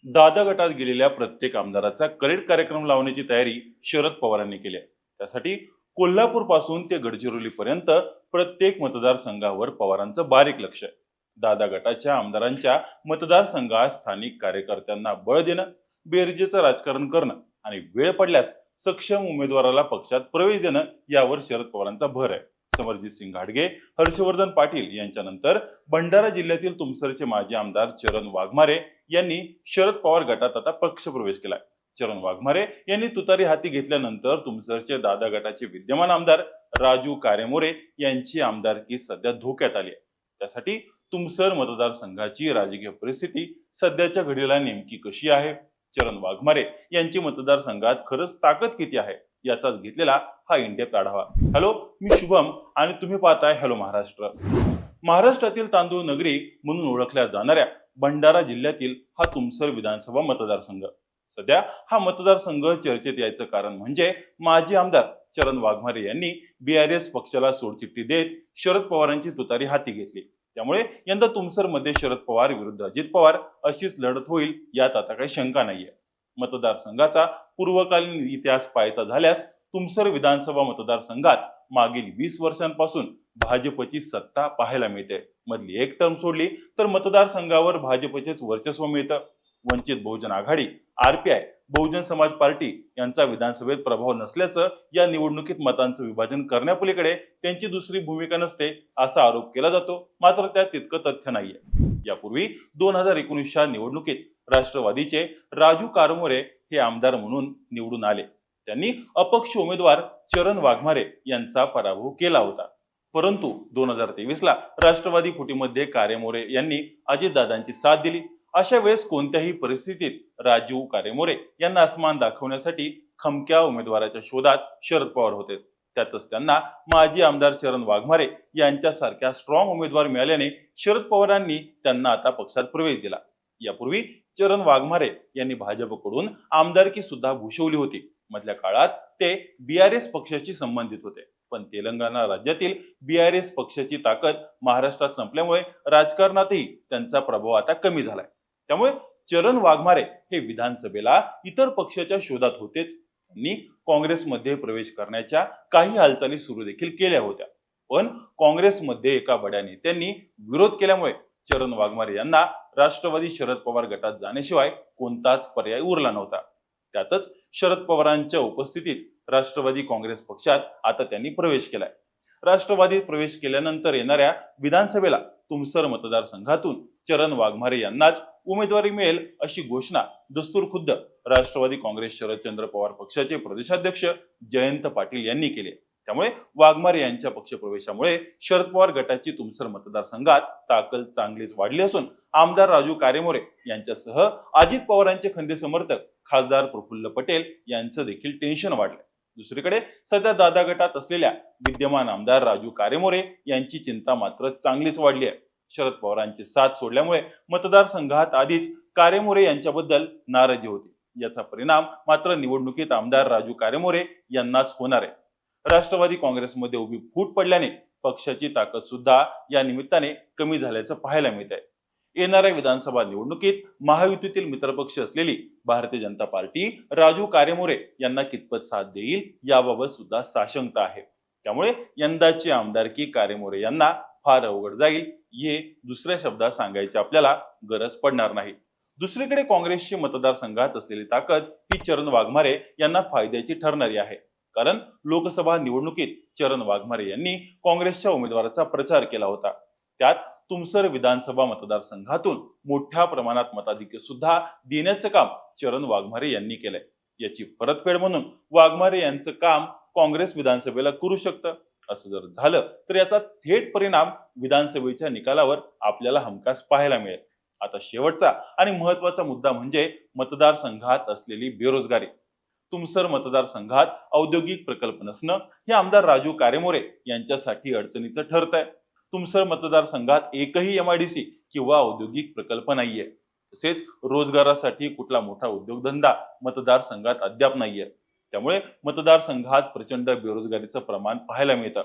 दादा गटात गेलेल्या प्रत्येक आमदाराचा करेक्ट कार्यक्रम लावण्याची तयारी शरद पवारांनी केली आहे. त्यासाठी कोल्हापूर पासून ते गडचिरोली पर्यंत प्रत्येक मतदारसंघावर पवारांचं बारीक लक्ष आहे. दादा गटाच्या आमदारांच्या मतदारसंघात स्थानिक कार्यकर्त्यांना बळ देणं, बेरजेचं राजकारण करणं आणि वेळ पडल्यास सक्षम उमेदवाराला पक्षात प्रवेश देणं यावर शरद पवारांचा भर आहे. समरजित सिंग घाटगे, हर्षवर्धन पाटील यांच्यानंतर भंडारा जिल्ह्यातील तुमसरचे माजी आमदार चरण वाघमारे यांनी शरद पवार गटात आता पक्षप्रवेश केलाय. चरण वाघमारे यांनी तुतारी हाती घेतल्यानंतर तुमसरचे दादा गटाचे विद्यमान आमदार राजू कारेमोरे यांची आमदारकी सध्या धोक्यात आली आहे. त्यासाठी तुमसर मतदारसंघाची राजकीय परिस्थिती सध्याच्या घडीला नेमकी कशी आहे, चरण वाघमारे यांची मतदारसंघात खरंच ताकद किती आहे, याचाच घेतलेला हा इंडेप्थ आढावा. हॅलो, मी शुभम आणि तुम्ही पाहताय हॅलो महाराष्ट्र. महाराष्ट्रातील तांदूळ नगरी म्हणून ओळखल्या जाणाऱ्या भंडारा जिल्ह्यातील हा तुमसर विधानसभा मतदारसंघ. सध्या हा मतदारसंघ चर्चेत यायचं कारण म्हणजे माजी आमदार चरण वाघमारे यांनी BRS पक्षाला सोडचिठ्ठी देत शरद पवारांची तुतारी हाती घेतली. त्यामुळे यंदा तुमसर मध्ये शरद पवार विरुद्ध अजित पवार अशीच लढत होईल यात आता काही शंका नाहीये. मतदारसंघाचा पूर्वकालीन इतिहास पाहायचा झाल्यास तुमसर विधानसभा मतदारसंघात मागील 20 वर्षांपासून भाजपची सत्ता पाहायला मिळते. मधली एक टर्म सोडली तर मतदारसंघावर भाजपचेच वर्चस्व मिळतं. वंचित बहुजन आघाडी, RPI, बहुजन समाज पार्टी यांचा विधानसभेत प्रभाव नसल्याचं या निवडणुकीत मतांचं विभाजन करण्यापलीकडे त्यांची दुसरी भूमिका नसते असा आरोप केला जातो. मात्र त्यात तितकं तथ्य नाहीये. यापूर्वी 2019च्या निवडणुकीत राष्ट्रवादीचे राजू कारमोरे हे आमदार म्हणून निवडून आले. त्यांनी अपक्ष उमेदवार चरण वाघमारे यांचा पराभव केला होता. परंतु 2023ला राष्ट्रवादी फुटीमध्ये कारेमोरे यांनी अजितदादांची साथ दिली. अशा वेळेस कोणत्याही परिस्थितीत राजू कारेमोरे यांना अस्मान दाखवण्यासाठी खमक्या उमेदवाराच्या शोधात शरद पवार होतेच. त्यातच त्यांना माजी आमदार चरण वाघमारे यांच्यासारख्या स्ट्रॉंग उमेदवार मिळाल्याने शरद पवारांनी त्यांना आता पक्षात प्रवेश दिला. यापूर्वी चरण वाघमारे यांनी भाजपकडून आमदारकी सुद्धा भूषवली होती. मधल्या काळात ते BRS पक्षाशी संबंधित होते. पण तेलंगणा राज्यातील BRS पक्षाची ताकद महाराष्ट्रात संपल्यामुळे राजकारणातही त्यांचा प्रभाव आता कमी झालाय. त्यामुळे चरण वाघमारे हे विधानसभेला इतर पक्षाच्या शोधात होतेच. त्यांनी काँग्रेसमध्ये प्रवेश करण्याच्या काही हालचाली सुरू देखील केल्या होत्या. पण काँग्रेसमध्ये एका बड्या नेत्यांनी विरोध केल्यामुळे चरण वाघमारे यांना राष्ट्रवादी शरद पवार गटात जाण्याशिवाय कोणताच पर्याय उरला नव्हता. त्यातच शरद पवारांच्या उपस्थितीत राष्ट्रवादी काँग्रेस पक्षात आता त्यांनी प्रवेश केलाय. राष्ट्रवादीत प्रवेश केल्यानंतर येणाऱ्या विधानसभेला तुमसर मतदारसंघातून चरण वाघमारे यांनाच उमेदवारी मिळेल अशी घोषणा दस्तूरखुद्द राष्ट्रवादी काँग्रेस शरदचंद्र पवार पक्षाचे प्रदेशाध्यक्ष जयंत पाटील यांनी केले. त्यामुळे वाघमारे यांच्या पक्षप्रवेशामुळे शरद पवार गटाची तुमसर मतदारसंघात ताकद चांगलीच वाढली असून आमदार राजू कारेमोरे यांच्यासह अजित पवारांचे खंदे समर्थक खासदार प्रफुल्ल पटेल यांचं देखील टेन्शन वाढलंय. दुसरीकडे सध्या दादा गटात असलेल्या विद्यमान आमदार राजू कारेमोरे यांची चिंता मात्र चांगलीच वाढली आहे. शरद पवारांची साथ सोडल्यामुळे मतदारसंघात आधीच कारेमोरे यांच्याबद्दल नाराजी होती. याचा परिणाम मात्र निवडणुकीत आमदार राजू कारेमोरे यांनाच होणार आहे. राष्ट्रवादी काँग्रेसमध्ये उभी फूट पडल्याने पक्षाची ताकद सुद्धा या निमित्ताने कमी झाल्याचं पाहायला मिळत आहे. येणाऱ्या विधानसभा निवडणुकीत महायुतीतील मित्रपक्ष असलेली भारतीय जनता पार्टी राजू कारेमोरे यांना कितपत साथ देईल याबाबत सुद्धा साशंकता आहे. त्यामुळे यंदाची आमदारकी कारेमोरे यांना फार अवघड जाईल हे दुसऱ्या शब्दात सांगायची आपल्याला गरज पडणार नाही. दुसरीकडे काँग्रेसची मतदारसंघात असलेली ताकद ही चरण वाघमारे यांना फायद्याची ठरणारी आहे. कारण लोकसभा निवडणुकीत चरण वाघमारे यांनी काँग्रेसच्या उमेदवाराचा प्रचार केला होता. त्यात तुमसर विधानसभा मतदारसंघातून मोठ्या प्रमाणात मताधिक्य सुद्धा देण्याचं काम चरण वाघमारे यांनी केलंय. याची परतफेड म्हणून वाघमारे यांचं काम काँग्रेस विधानसभेला करू शकतं. असं जर झालं तर याचा थेट परिणाम विधानसभेच्या निकालावर आपल्याला हमखास पाहायला मिळेल. आता शेवटचा आणि महत्वाचा मुद्दा म्हणजे मतदारसंघात असलेली बेरोजगारी. तुमसर मतदारसंघात औद्योगिक प्रकल्प नसणं हे आमदार राजू कारेमोरे यांच्यासाठी अडचणीचं ठरतंय. तुमसर मतदारसंघात एकही MIDC किंवा औद्योगिक प्रकल्प नाहीये. तसेच रोजगारासाठी कुठला मोठा उद्योगधंदा मतदारसंघात अद्याप नाहीये. त्यामुळे मतदारसंघात प्रचंड बेरोजगारीचं प्रमाण पाहायला मिळतं.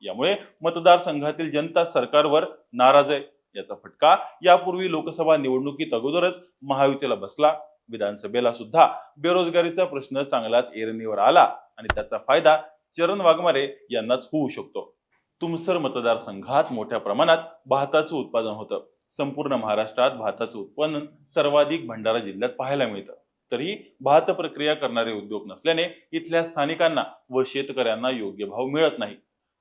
यामुळे मतदारसंघातील जनता सरकारवर नाराज आहे. याचा फटका यापूर्वी लोकसभा निवडणुकीत अगोदरच महायुतीला बसला. विधानसभेला सुद्धा बेरोजगारीचा प्रश्न चांगलाच ऐरणीवर आला आणि त्याचा फायदा चरण वाघमारे यांनाच होऊ शकतो. तुमसर मतदारसंघात मोठ्या प्रमाणात भाताचं उत्पादन होतं. संपूर्ण महाराष्ट्रात भाताचं उत्पादन सर्वाधिक भंडारा जिल्ह्यात पाहायला मिळतं. तरी भात प्रक्रिया करणारे उद्योग नसल्याने इथल्या स्थानिकांना व शेतकऱ्यांना योग्य भाव मिळत नाही.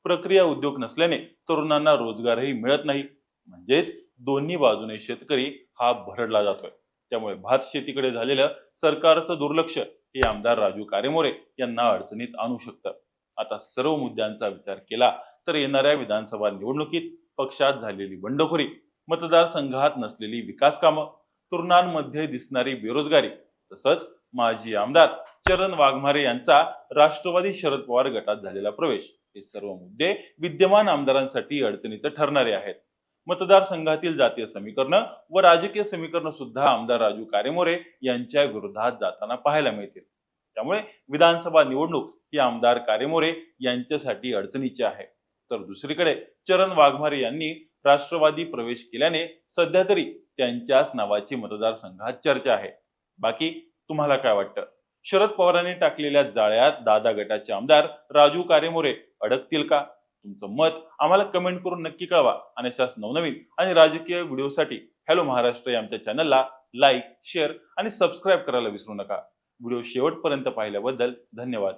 प्रक्रिया उद्योग नसल्याने तरुणांना रोजगारही मिळत नाही. म्हणजेच दोन्ही बाजूने शेतकरी हा भरडला जातोय. त्यामुळे भात शेतीकडे झालेलं सरकारचं दुर्लक्ष हे आमदार राजू कारेमोरे यांना अडचणीत आणू शकतं. आता सर्व मुद्द्यांचा विचार केला तर येणाऱ्या विधानसभा निवडणुकीत पक्षात झालेली बंडखोरी, मतदारसंघात नसलेली विकास कामं, तरुणांमध्ये दिसणारी बेरोजगारी, तसंच माजी आमदार चरण वाघमारे यांचा राष्ट्रवादी शरद पवार गटात झालेला प्रवेश, हे सर्व मुद्दे विद्यमान आमदारांसाठी अडचणीचे ठरणारे आहेत. मतदारसंघातील जातीय समीकरण व राजकीय समीकरण सुद्धा आमदार राजू कारेमोरे यांच्या विरोधात जाताना पाहायला मिळतील. त्यामुळे विधानसभा निवडणूक ही आमदार कारेमोरे यांच्यासाठी अडचणीची आहे. तर दुसरीकडे चरण वाघमारे यांनी राष्ट्रवादी प्रवेश केल्याने सध्या तरी त्यांच्याच नावाची मतदारसंघात चर्चा आहे. बाकी तुम्हाला काय वाटतं? शरद पवारांनी टाकलेल्या जाळ्यात दादा गटाचे आमदार राजू कारेमोरे अडकतील का? तुमचं मत आम्हाला कमेंट करून नक्की कळवा आणि अशाच नवनवीन आणि राजकीय व्हिडिओसाठी हॅलो महाराष्ट्र या आमच्या चॅनलला लाईक, शेअर आणि सबस्क्राईब करायला विसरू नका. व्हिडिओ शेवटपर्यंत पाहिल्याबद्दल धन्यवाद.